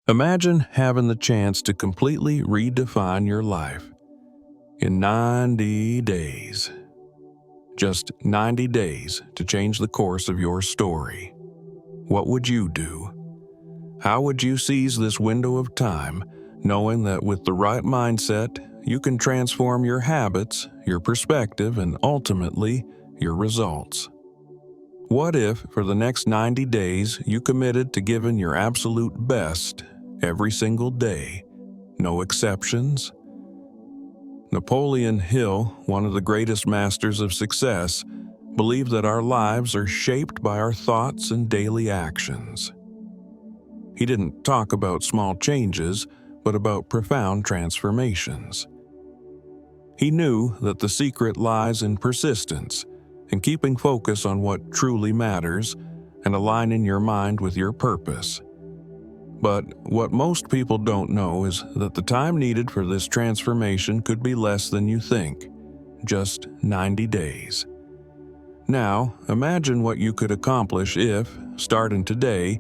Imagine having the chance to completely redefine your life in 90 days. Just 90 days to change the course of your story. What would you do? How would you seize this window of time, knowing that with the right mindset, you can transform your habits, your perspective, and ultimately, your results? What if, for the next 90 days, you committed to giving your absolute best every single day, no exceptions? Napoleon Hill, one of the greatest masters of success, believed that our lives are shaped by our thoughts and daily actions. He didn't talk about small changes, but about profound transformations. He knew that the secret lies in persistence, in keeping focus on what truly matters, and aligning your mind with your purpose. But what most people don't know is that the time needed for this transformation could be less than you think, just 90 days. Now, imagine what you could accomplish if, starting today,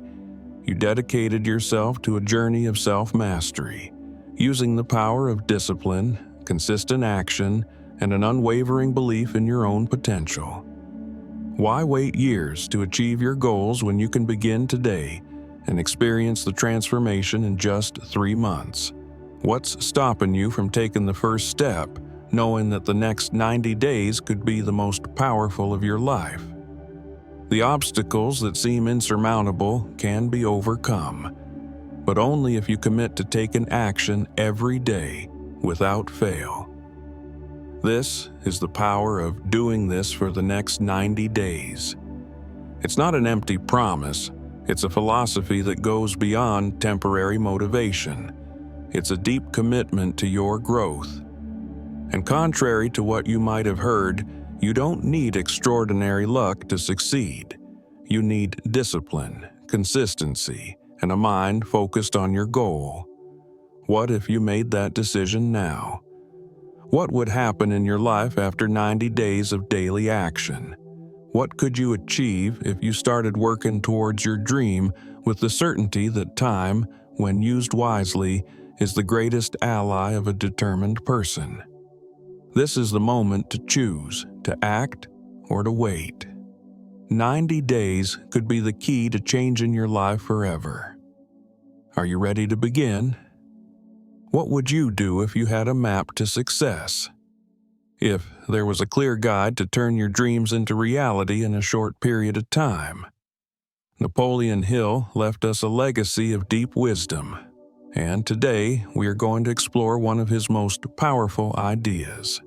you dedicated yourself to a journey of self-mastery, using the power of discipline, consistent action, and an unwavering belief in your own potential. Why wait years to achieve your goals when you can begin today and experience the transformation in just 3 months? What's stopping you from taking the first step, knowing that the next 90 days could be the most powerful of your life? The obstacles that seem insurmountable can be overcome, but only if you commit to taking action every day without fail. This is the power of doing this for the next 90 days. It's not an empty promise. It's a philosophy that goes beyond temporary motivation. It's a deep commitment to your growth. And contrary to what you might have heard, you don't need extraordinary luck to succeed. You need discipline, consistency, and a mind focused on your goal. What if you made that decision now? What would happen in your life after 90 days of daily action? What could you achieve if you started working towards your dream with the certainty that time, when used wisely, is the greatest ally of a determined person? This is the moment to choose, to act, or to wait. 90 days could be the key to changing your life forever. Are you ready to begin? What would you do if you had a map to success? If there was a clear guide to turn your dreams into reality in a short period of time? Napoleon Hill left us a legacy of deep wisdom, and today we are going to explore one of his most powerful ideas: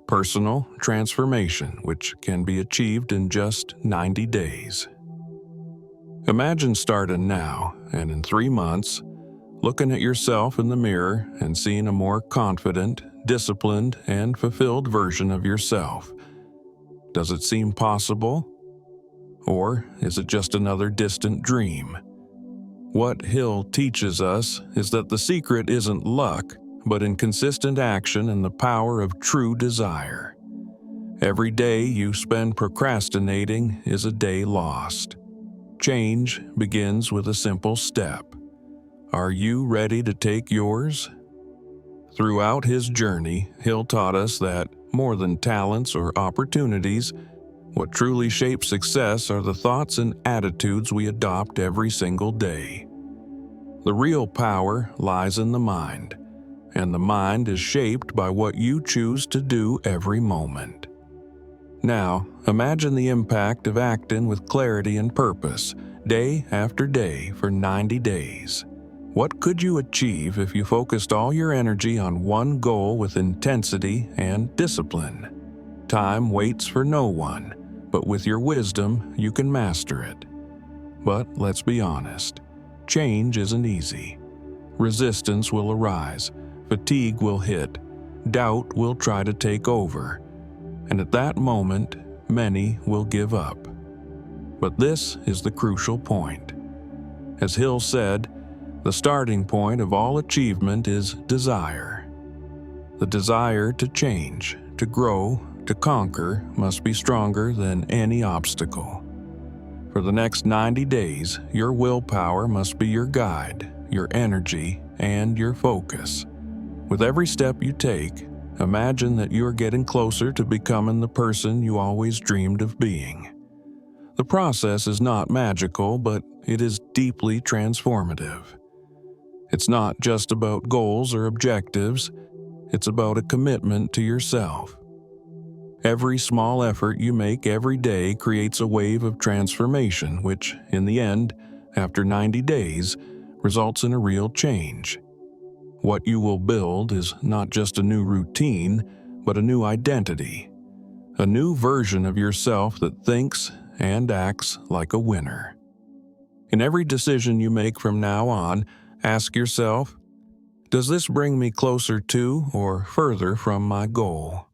personal transformation, which can be achieved in just 90 days. Imagine starting now, and in 3 months, looking at yourself in the mirror and seeing a more confident, disciplined, and fulfilled version of yourself. Does it seem possible? Or is it just another distant dream? What Hill teaches us is that the secret isn't luck, but in consistent action and the power of true desire. Every day you spend procrastinating is a day lost. Change begins with a simple step. Are you ready to take yours? Throughout his journey, Hill taught us that, more than talents or opportunities, what truly shapes success are the thoughts and attitudes we adopt every single day. The real power lies in the mind, and the mind is shaped by what you choose to do every moment. Now, imagine the impact of acting with clarity and purpose, day after day for 90 days. What could you achieve if you focused all your energy on one goal with intensity and discipline? Time waits for no one, but with your wisdom, you can master it. But let's be honest, change isn't easy. Resistance will arise, fatigue will hit, doubt will try to take over, and at that moment, many will give up. But this is the crucial point. As Hill said, the starting point of all achievement is desire. The desire to change, to grow, to conquer must be stronger than any obstacle. For the next 90 days, your willpower must be your guide, your energy, and your focus. With every step you take, imagine that you're getting closer to becoming the person you always dreamed of being. The process is not magical, but it is deeply transformative. It's not just about goals or objectives, it's about a commitment to yourself. Every small effort you make every day creates a wave of transformation, which, in the end, after 90 days, results in a real change. What you will build is not just a new routine, but a new identity. A new version of yourself that thinks and acts like a winner. In every decision you make from now on, ask yourself, does this bring me closer to or further from my goal?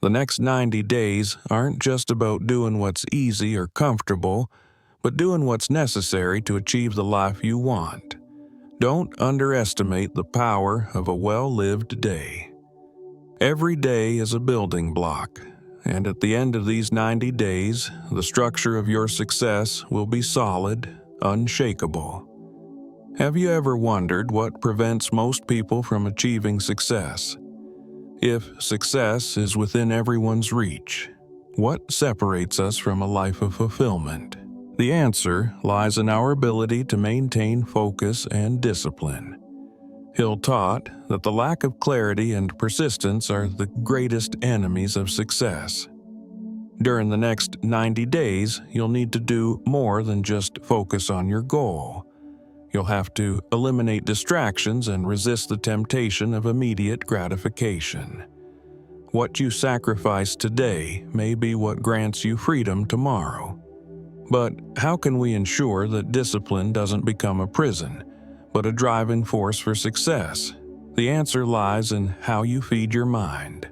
The next 90 days aren't just about doing what's easy or comfortable, but doing what's necessary to achieve the life you want. Don't underestimate the power of a well-lived day. Every day is a building block, and at the end of these 90 days, the structure of your success will be solid, unshakable. Have you ever wondered what prevents most people from achieving success? If success is within everyone's reach, what separates us from a life of fulfillment? The answer lies in our ability to maintain focus and discipline. Hill taught that the lack of clarity and persistence are the greatest enemies of success. During the next 90 days, you'll need to do more than just focus on your goal. You'll have to eliminate distractions and resist the temptation of immediate gratification. What you sacrifice today may be what grants you freedom tomorrow. But how can we ensure that discipline doesn't become a prison, but a driving force for success? The answer lies in how you feed your mind.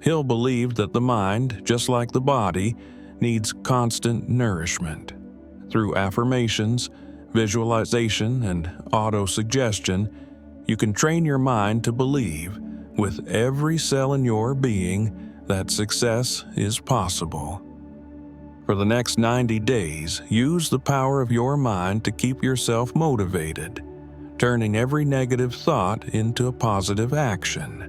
Hill believed that the mind, just like the body, needs constant nourishment. Through affirmations, visualization, and auto-suggestion, you can train your mind to believe, with every cell in your being, that success is possible. For the next 90 days, use the power of your mind to keep yourself motivated, turning every negative thought into a positive action.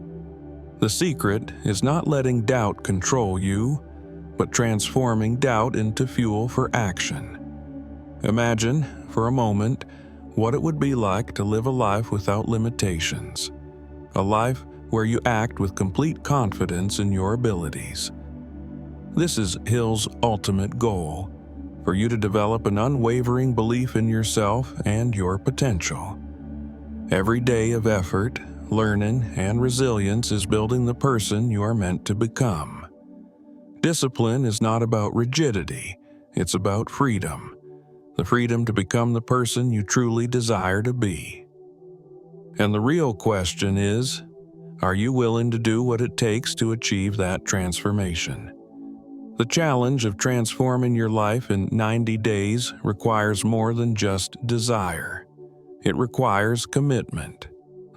The secret is not letting doubt control you, but transforming doubt into fuel for action. Imagine, for a moment, what it would be like to live a life without limitations. A life where you act with complete confidence in your abilities. This is Hill's ultimate goal, for you to develop an unwavering belief in yourself and your potential. Every day of effort, learning, and resilience is building the person you are meant to become. Discipline is not about rigidity, it's about freedom. The freedom to become the person you truly desire to be. And the real question is, are you willing to do what it takes to achieve that transformation? The challenge of transforming your life in 90 days requires more than just desire. It requires commitment.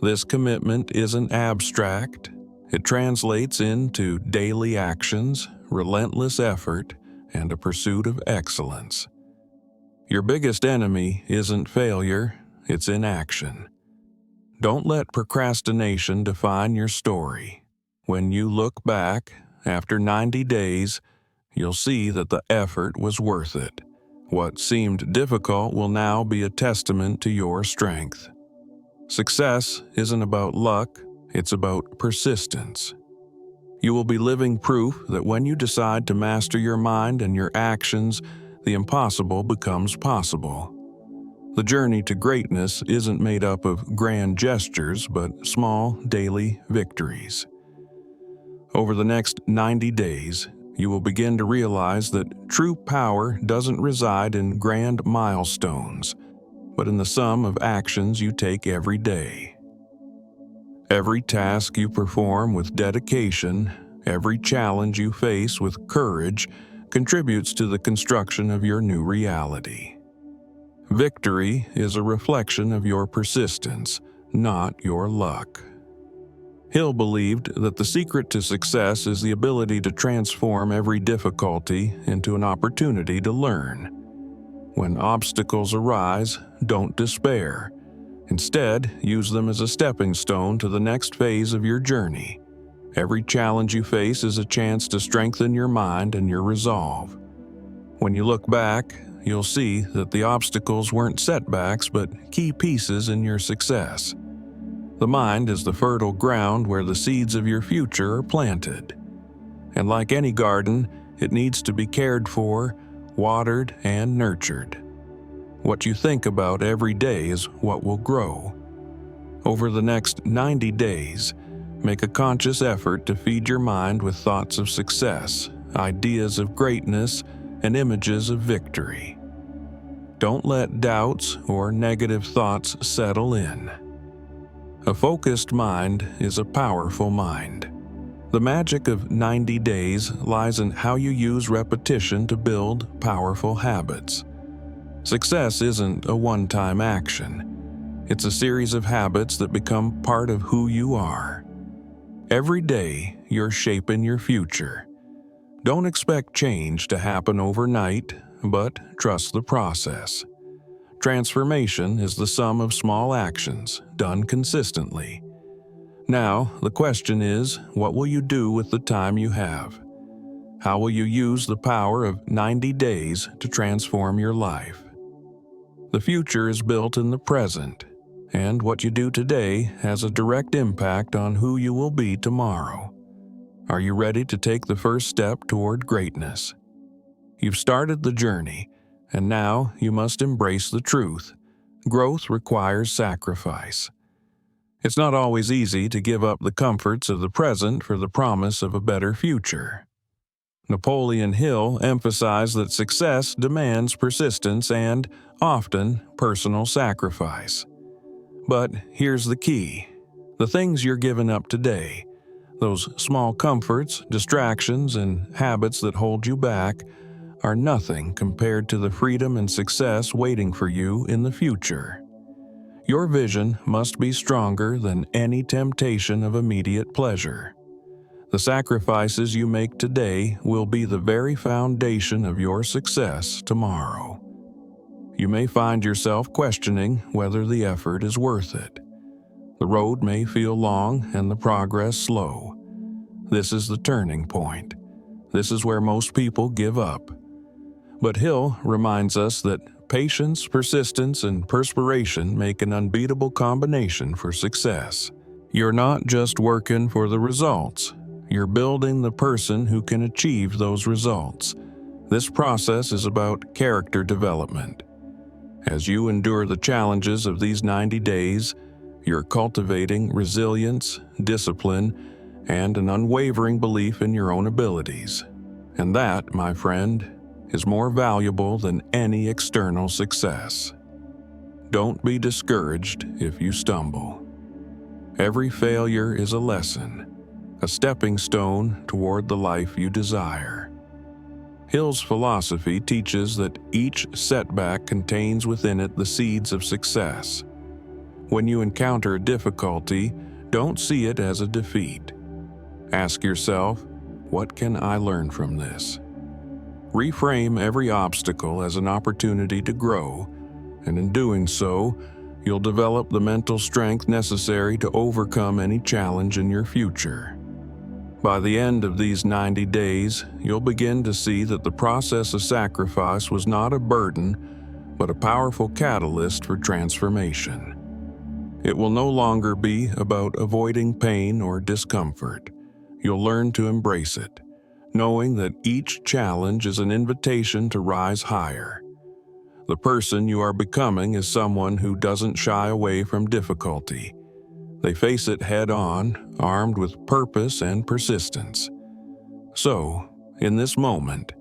This commitment isn't abstract. It translates into daily actions, relentless effort, and a pursuit of excellence. Your biggest enemy isn't failure, it's inaction. Don't let procrastination define your story. When you look back, after 90 days, you'll see that the effort was worth it. What seemed difficult will now be a testament to your strength. Success isn't about luck, it's about persistence. You will be living proof that when you decide to master your mind and your actions, the impossible becomes possible. The journey to greatness isn't made up of grand gestures, but small, daily victories. Over the next 90 days, you will begin to realize that true power doesn't reside in grand milestones, but in the sum of actions you take every day. Every task you perform with dedication, every challenge you face with courage, contributes to the construction of your new reality. Victory is a reflection of your persistence, not your luck. Hill believed that the secret to success is the ability to transform every difficulty into an opportunity to learn. When obstacles arise, don't despair. Instead, use them as a stepping stone to the next phase of your journey. Every challenge you face is a chance to strengthen your mind and your resolve. When you look back, you'll see that the obstacles weren't setbacks but key pieces in your success. The mind is the fertile ground where the seeds of your future are planted. And like any garden, it needs to be cared for, watered, and nurtured. What you think about every day is what will grow. Over the next 90 days, make a conscious effort to feed your mind with thoughts of success, ideas of greatness, and images of victory. Don't let doubts or negative thoughts settle in. A focused mind is a powerful mind. The magic of 90 days lies in how you use repetition to build powerful habits. Success isn't a one-time action. It's a series of habits that become part of who you are. Every day, you're shaping your future. Don't expect change to happen overnight, but trust the process. Transformation is the sum of small actions done consistently. Now, the question is, what will you do with the time you have? How will you use the power of 90 days to transform your life? The future is built in the present, and what you do today has a direct impact on who you will be tomorrow. Are you ready to take the first step toward greatness? You've started the journey, and now you must embrace the truth. Growth requires sacrifice. It's not always easy to give up the comforts of the present for the promise of a better future. Napoleon Hill emphasized that success demands persistence and, often, personal sacrifice. But here's the key. The things you're giving up today, those small comforts, distractions, and habits that hold you back, are nothing compared to the freedom and success waiting for you in the future. Your vision must be stronger than any temptation of immediate pleasure. The sacrifices you make today will be the very foundation of your success tomorrow. You may find yourself questioning whether the effort is worth it. The road may feel long and the progress slow. This is the turning point. This is where most people give up. But Hill reminds us that patience, persistence, and perspiration make an unbeatable combination for success. You're not just working for the results. You're building the person who can achieve those results. This process is about character development. As you endure the challenges of these 90 days, you're cultivating resilience, discipline, and an unwavering belief in your own abilities. And that, my friend, is more valuable than any external success. Don't be discouraged if you stumble. Every failure is a lesson, a stepping stone toward the life you desire. Hill's philosophy teaches that each setback contains within it the seeds of success. When you encounter a difficulty, don't see it as a defeat. Ask yourself, what can I learn from this? Reframe every obstacle as an opportunity to grow, and in doing so, you'll develop the mental strength necessary to overcome any challenge in your future. By the end of these 90 days, you'll begin to see that the process of sacrifice was not a burden, but a powerful catalyst for transformation. It will no longer be about avoiding pain or discomfort. You'll learn to embrace it, knowing that each challenge is an invitation to rise higher. The person you are becoming is someone who doesn't shy away from difficulty. They face it head-on, armed with purpose and persistence. So, in this moment,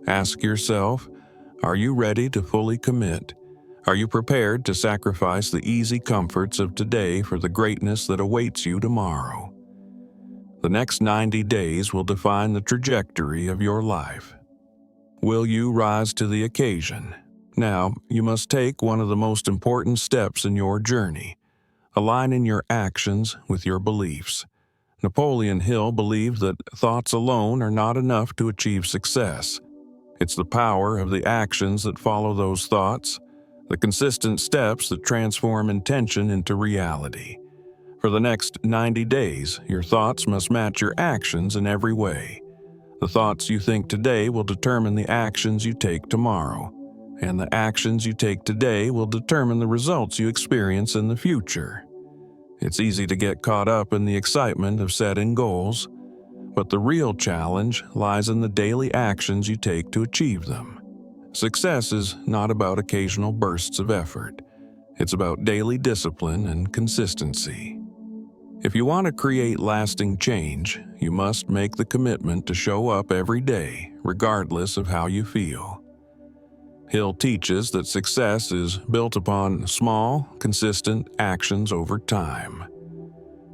ask yourself, are you ready to fully commit? Are you prepared to sacrifice the easy comforts of today for the greatness that awaits you tomorrow? The next 90 days will define the trajectory of your life. Will you rise to the occasion? Now, you must take one of the most important steps in your journey, aligning your actions with your beliefs. Napoleon Hill believed that thoughts alone are not enough to achieve success. It's the power of the actions that follow those thoughts, the consistent steps that transform intention into reality. For the next 90 days, your thoughts must match your actions in every way. The thoughts you think today will determine the actions you take tomorrow, and the actions you take today will determine the results you experience in the future. It's easy to get caught up in the excitement of setting goals, but the real challenge lies in the daily actions you take to achieve them. Success is not about occasional bursts of effort. It's about daily discipline and consistency. If you want to create lasting change, you must make the commitment to show up every day, regardless of how you feel. Hill teaches that success is built upon small, consistent actions over time.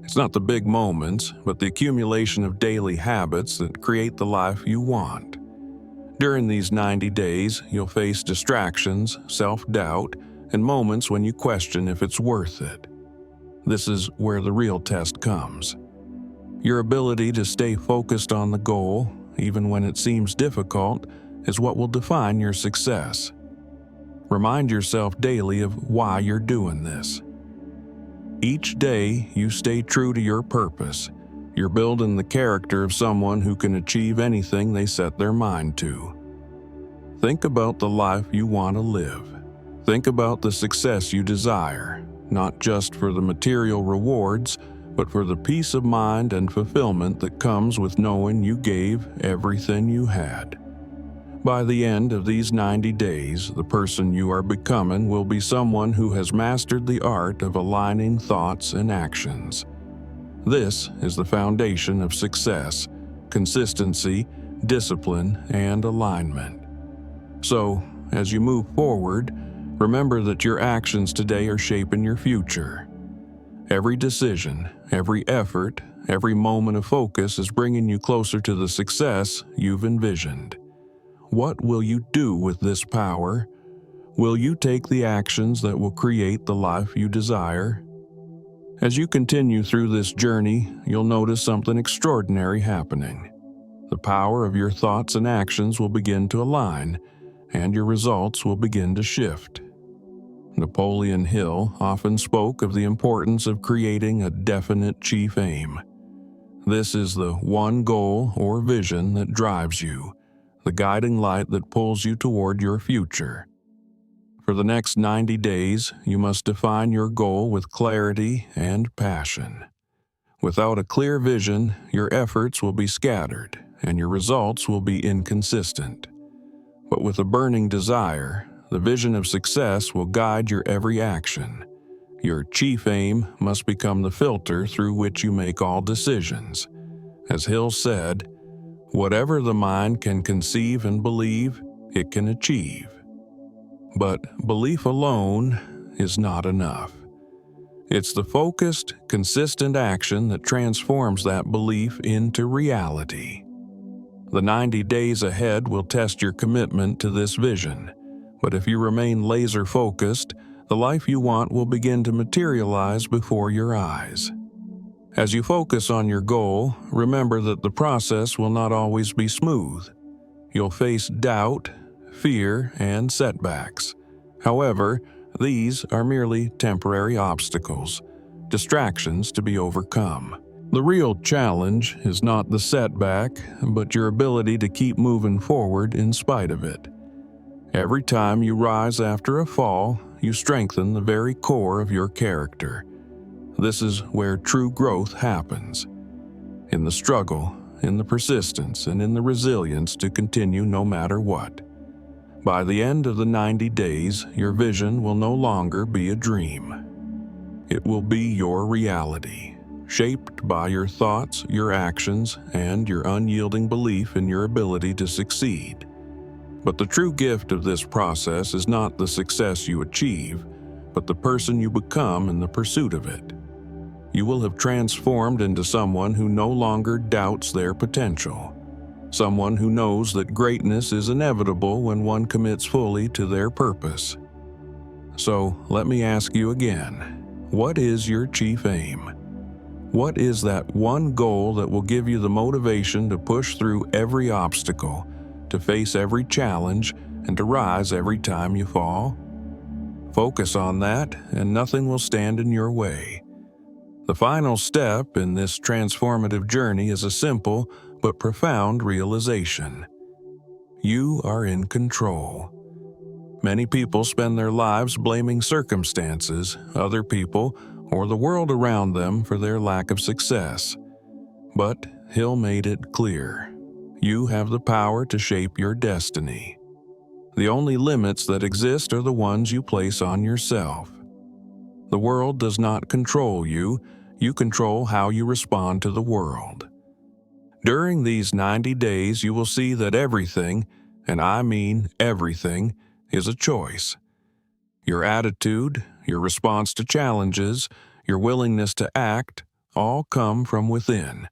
It's not the big moments, but the accumulation of daily habits that create the life you want. During these 90 days, you'll face distractions, self-doubt, and moments when you question if it's worth it. This is where the real test comes. Your ability to stay focused on the goal, even when it seems difficult, is what will define your success. Remind yourself daily of why you're doing this. Each day, you stay true to your purpose. You're building the character of someone who can achieve anything they set their mind to. Think about the life you want to live. Think about the success you desire, not just for the material rewards, but for the peace of mind and fulfillment that comes with knowing you gave everything you had. By the end of these 90 days, the person you are becoming will be someone who has mastered the art of aligning thoughts and actions. This is the foundation of success: consistency, discipline, and alignment. So, as you move forward, remember that your actions today are shaping your future. Every decision, every effort, every moment of focus is bringing you closer to the success you've envisioned. What will you do with this power? Will you take the actions that will create the life you desire? As you continue through this journey, you'll notice something extraordinary happening. The power of your thoughts and actions will begin to align, and your results will begin to shift. Napoleon Hill often spoke of the importance of creating a definite chief aim. This is the one goal or vision that drives you, the guiding light that pulls you toward your future. For the next 90 days, you must define your goal with clarity and passion. Without a clear vision, your efforts will be scattered, and your results will be inconsistent. But with a burning desire, the vision of success will guide your every action. Your chief aim must become the filter through which you make all decisions. As Hill said, "Whatever the mind can conceive and believe, it can achieve." But belief alone is not enough. It's the focused, consistent action that transforms that belief into reality. The 90 days ahead will test your commitment to this vision, but if you remain laser-focused, the life you want will begin to materialize before your eyes. As you focus on your goal, remember that the process will not always be smooth. You'll face doubt, fear, and setbacks. However, these are merely temporary obstacles, distractions to be overcome. The real challenge is not the setback, but your ability to keep moving forward in spite of it. Every time you rise after a fall, you strengthen the very core of your character. This is where true growth happens. In the struggle, in the persistence, and in the resilience to continue no matter what. By the end of the 90 days, your vision will no longer be a dream. It will be your reality, shaped by your thoughts, your actions, and your unyielding belief in your ability to succeed. But the true gift of this process is not the success you achieve, but the person you become in the pursuit of it. You will have transformed into someone who no longer doubts their potential. Someone who knows that greatness is inevitable when one commits fully to their purpose. So, let me ask you again, what is your chief aim? What is that one goal that will give you the motivation to push through every obstacle, to face every challenge, and to rise every time you fall? Focus on that, and nothing will stand in your way. The final step in this transformative journey is a simple but profound realization. You are in control. Many people spend their lives blaming circumstances, other people, or the world around them for their lack of success. But Hill made it clear. You have the power to shape your destiny. The only limits that exist are the ones you place on yourself. The world does not control you. You control how you respond to the world. During these 90 days, you will see that everything, and I mean everything, is a choice. Your attitude, your response to challenges, your willingness to act, all come from within.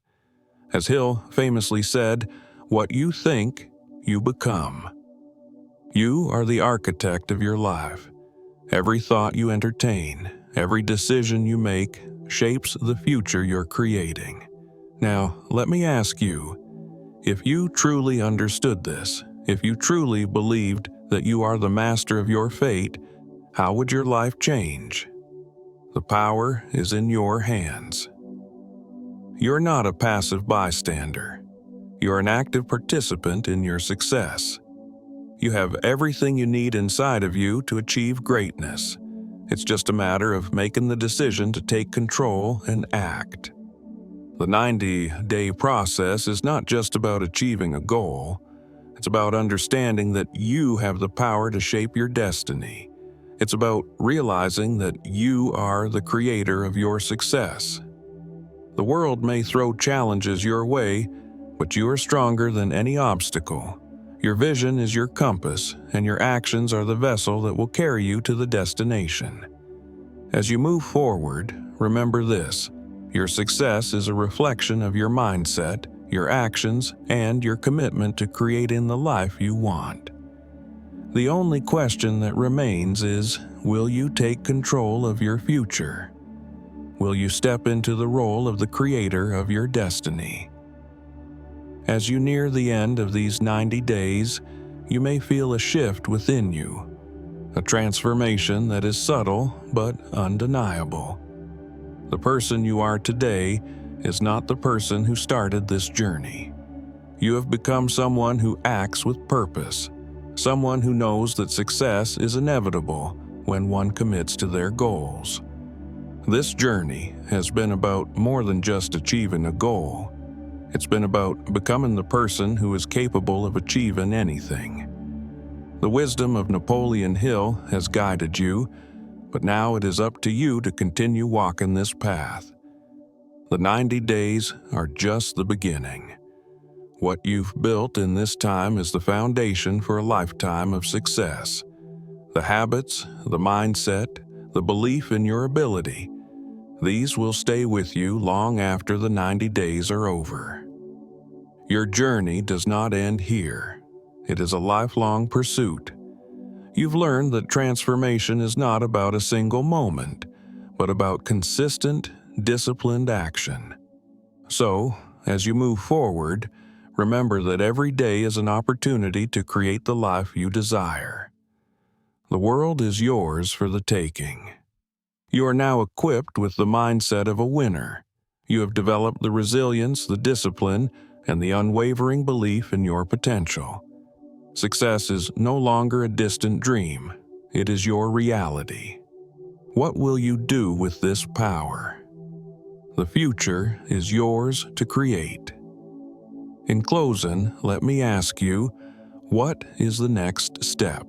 As Hill famously said, "What you think, you become." You are the architect of your life. Every thought you entertain, every decision you make, shapes the future you're creating. Now, let me ask you, if you truly understood this, if you truly believed that you are the master of your fate, how would your life change? The power is in your hands. You're not a passive bystander. You're an active participant in your success. You have everything you need inside of you to achieve greatness. It's just a matter of making the decision to take control and act. The 90-day process is not just about achieving a goal. It's about understanding that you have the power to shape your destiny. It's about realizing that you are the creator of your success. The world may throw challenges your way, but you are stronger than any obstacle. Your vision is your compass, and your actions are the vessel that will carry you to the destination. As you move forward, remember this: your success is a reflection of your mindset, your actions, and your commitment to creating the life you want. The only question that remains is, will you take control of your future? Will you step into the role of the creator of your destiny? As you near the end of these 90 days, you may feel a shift within you, a transformation that is subtle but undeniable. The person you are today is not the person who started this journey. You have become someone who acts with purpose, someone who knows that success is inevitable when one commits to their goals. This journey has been about more than just achieving a goal. It's been about becoming the person who is capable of achieving anything. The wisdom of Napoleon Hill has guided you, but now it is up to you to continue walking this path. The 90 days are just the beginning. What you've built in this time is the foundation for a lifetime of success. The habits, the mindset, the belief in your ability, these will stay with you long after the 90 days are over. Your journey does not end here. It is a lifelong pursuit. You've learned that transformation is not about a single moment, but about consistent, disciplined action. So, as you move forward, remember that every day is an opportunity to create the life you desire. The world is yours for the taking. You are now equipped with the mindset of a winner. You have developed the resilience, the discipline, and the unwavering belief in your potential. Success is no longer a distant dream. It is your reality. What will you do with this power? The future is yours to create. In closing, let me ask you, what is the next step?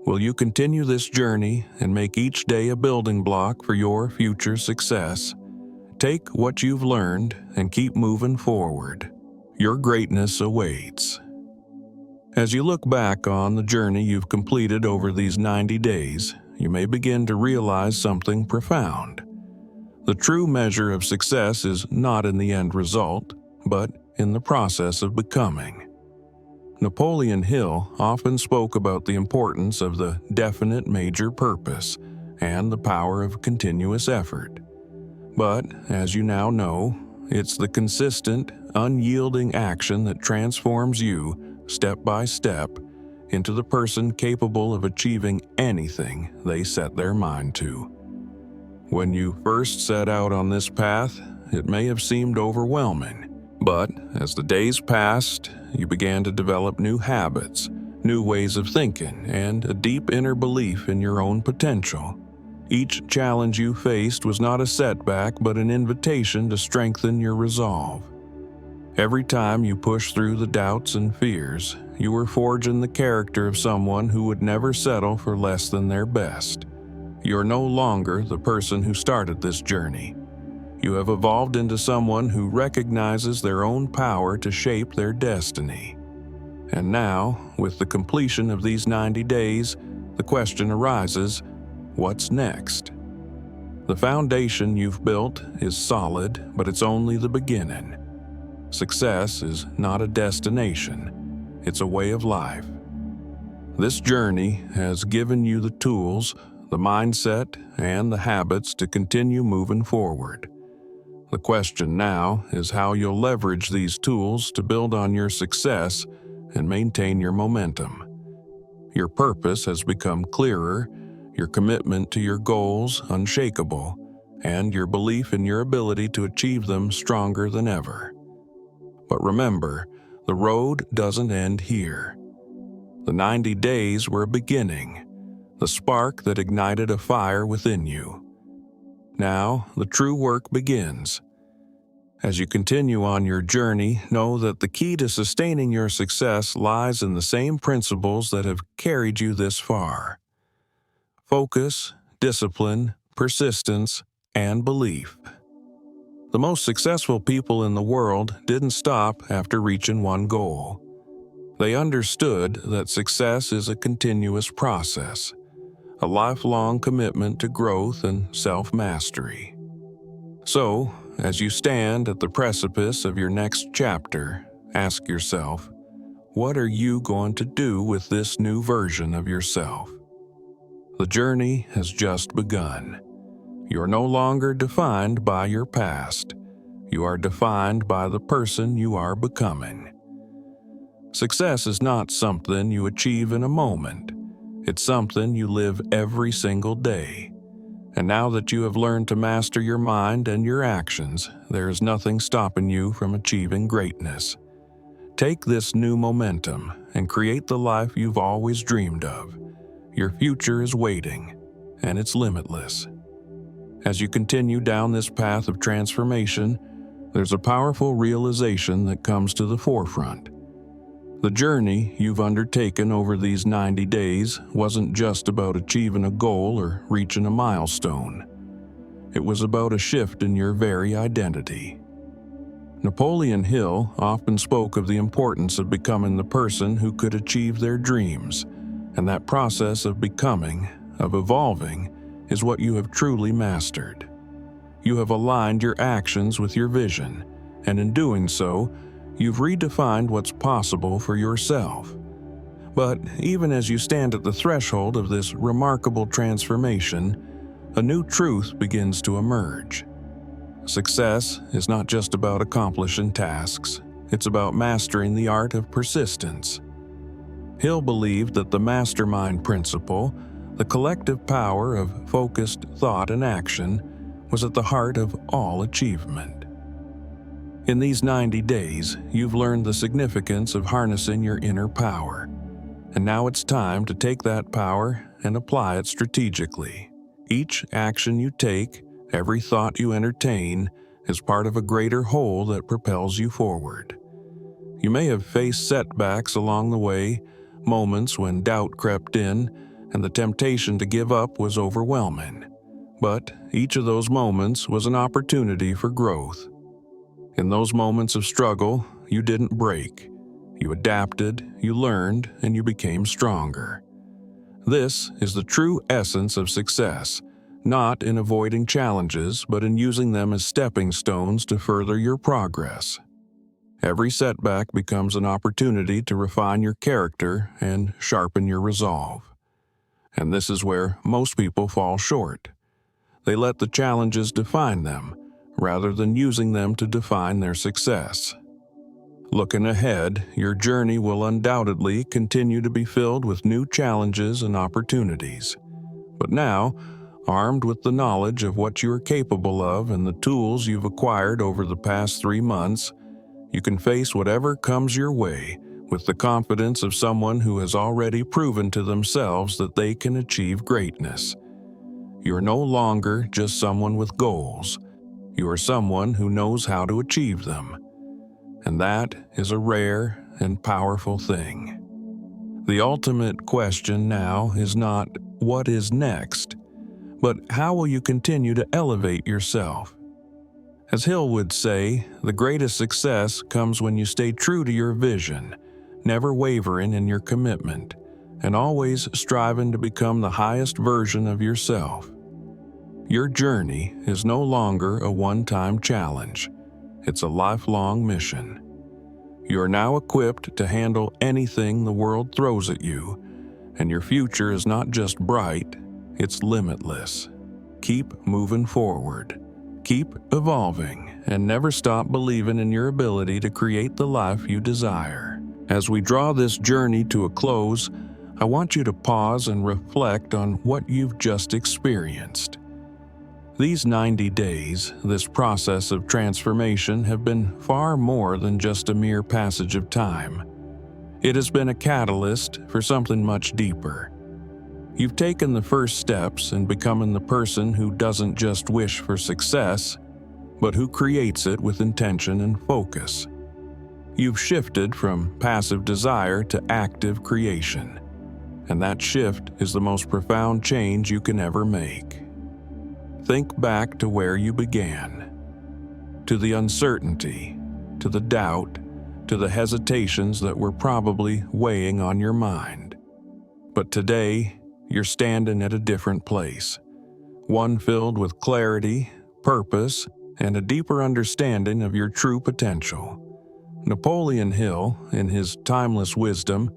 Will you continue this journey and make each day a building block for your future success? Take what you've learned and keep moving forward. Your greatness awaits. As you look back on the journey you've completed over these 90 days, you may begin to realize something profound. The true measure of success is not in the end result, but in the process of becoming. Napoleon Hill often spoke about the importance of the definite major purpose and the power of continuous effort. But, as you now know, it's the consistent, unyielding action that transforms you, step by step, into the person capable of achieving anything they set their mind to. When you first set out on this path, it may have seemed overwhelming, but as the days passed, you began to develop new habits, new ways of thinking, and a deep inner belief in your own potential. Each challenge you faced was not a setback, but an invitation to strengthen your resolve. Every time you pushed through the doubts and fears, you were forging the character of someone who would never settle for less than their best. You're no longer the person who started this journey. You have evolved into someone who recognizes their own power to shape their destiny. And now, with the completion of these 90 days, the question arises, what's next? The foundation you've built is solid, but it's only the beginning. Success is not a destination, it's a way of life. This journey has given you the tools, the mindset, and the habits to continue moving forward. The question now is how you'll leverage these tools to build on your success and maintain your momentum. Your purpose has become clearer, your commitment to your goals unshakable, and your belief in your ability to achieve them stronger than ever. But remember, the road doesn't end here. The 90 days were a beginning, the spark that ignited a fire within you. Now, the true work begins. As you continue on your journey, know that the key to sustaining your success lies in the same principles that have carried you this far. Focus, discipline, persistence, and belief. The most successful people in the world didn't stop after reaching one goal. They understood that success is a continuous process, a lifelong commitment to growth and self-mastery. So, as you stand at the precipice of your next chapter, ask yourself, what are you going to do with this new version of yourself? The journey has just begun. You're no longer defined by your past. You are defined by the person you are becoming. Success is not something you achieve in a moment. It's something you live every single day. And now that you have learned to master your mind and your actions, there is nothing stopping you from achieving greatness. Take this new momentum and create the life you've always dreamed of. Your future is waiting, and it's limitless. As you continue down this path of transformation, there's a powerful realization that comes to the forefront. The journey you've undertaken over these 90 days wasn't just about achieving a goal or reaching a milestone. It was about a shift in your very identity. Napoleon Hill often spoke of the importance of becoming the person who could achieve their dreams, and that process of becoming, of evolving, is what you have truly mastered. You have aligned your actions with your vision, and in doing so, you've redefined what's possible for yourself. But even as you stand at the threshold of this remarkable transformation, a new truth begins to emerge. Success is not just about accomplishing tasks, it's about mastering the art of persistence. Hill believed that the mastermind principle, the collective power of focused thought and action, was at the heart of all achievement. In these 90 days, you've learned the significance of harnessing your inner power. And now it's time to take that power and apply it strategically. Each action you take, every thought you entertain, is part of a greater whole that propels you forward. You may have faced setbacks along the way, moments when doubt crept in, and the temptation to give up was overwhelming. But each of those moments was an opportunity for growth. In those moments of struggle, you didn't break. You adapted, you learned, and you became stronger. This is the true essence of success, not in avoiding challenges, but in using them as stepping stones to further your progress. Every setback becomes an opportunity to refine your character and sharpen your resolve. And this is where most people fall short. They let the challenges define them, rather than using them to define their success. Looking ahead, your journey will undoubtedly continue to be filled with new challenges and opportunities. But now, armed with the knowledge of what you are capable of and the tools you've acquired over the past 3 months, you can face whatever comes your way with the confidence of someone who has already proven to themselves that they can achieve greatness. You're no longer just someone with goals. You are someone who knows how to achieve them. And that is a rare and powerful thing. The ultimate question now is not what is next, but how will you continue to elevate yourself? As Hill would say, the greatest success comes when you stay true to your vision, never wavering in your commitment, and always striving to become the highest version of yourself. Your journey is no longer a one-time challenge. It's a lifelong mission. You are now equipped to handle anything the world throws at you, and your future is not just bright, it's limitless. Keep moving forward. Keep evolving, and never stop believing in your ability to create the life you desire. As we draw this journey to a close, I want you to pause and reflect on what you've just experienced. These 90 days, this process of transformation, have been far more than just a mere passage of time. It has been a catalyst for something much deeper. You've taken the first steps in becoming the person who doesn't just wish for success, but who creates it with intention and focus. You've shifted from passive desire to active creation, and that shift is the most profound change you can ever make. Think back to where you began, to the uncertainty, to the doubt, to the hesitations that were probably weighing on your mind. But today, you're standing at a different place, one filled with clarity, purpose, and a deeper understanding of your true potential. Napoleon Hill, in his timeless wisdom,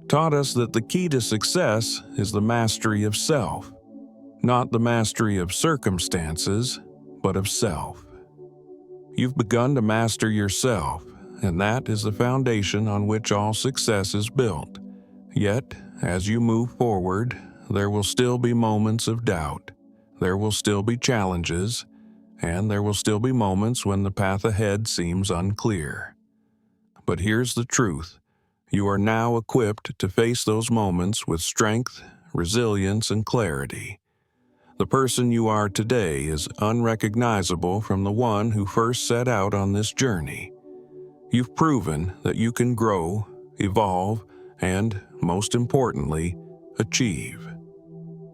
taught us that the key to success is the mastery of self. Not the mastery of circumstances, but of self. You've begun to master yourself, and that is the foundation on which all success is built. Yet, as you move forward, there will still be moments of doubt. There will still be challenges, and there will still be moments when the path ahead seems unclear. But here's the truth. You are now equipped to face those moments with strength, resilience, and clarity. The person you are today is unrecognizable from the one who first set out on this journey. You've proven that you can grow, evolve, and, most importantly, achieve.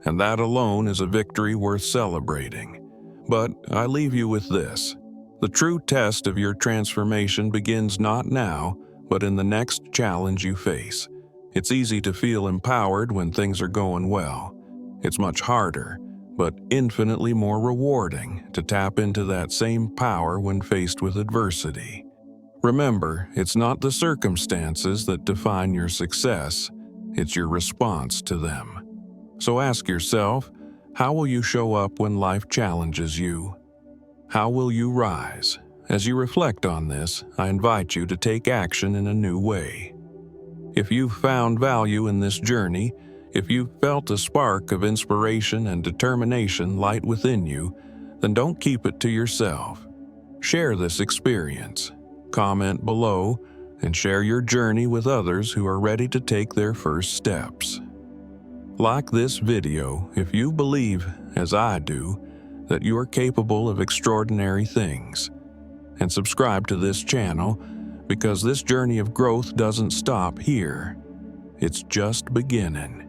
And that alone is a victory worth celebrating. But I leave you with this. The true test of your transformation begins not now, but in the next challenge you face. It's easy to feel empowered when things are going well. It's much harder, but infinitely more rewarding to tap into that same power when faced with adversity. Remember, it's not the circumstances that define your success, it's your response to them. So ask yourself, how will you show up when life challenges you? How will you rise? As you reflect on this, I invite you to take action in a new way. If you've found value in this journey, if you've felt a spark of inspiration and determination light within you, then don't keep it to yourself. Share this experience. Comment below and share your journey with others who are ready to take their first steps. Like this video if you believe, as I do, that you are capable of extraordinary things. And subscribe to this channel because this journey of growth doesn't stop here. It's just beginning.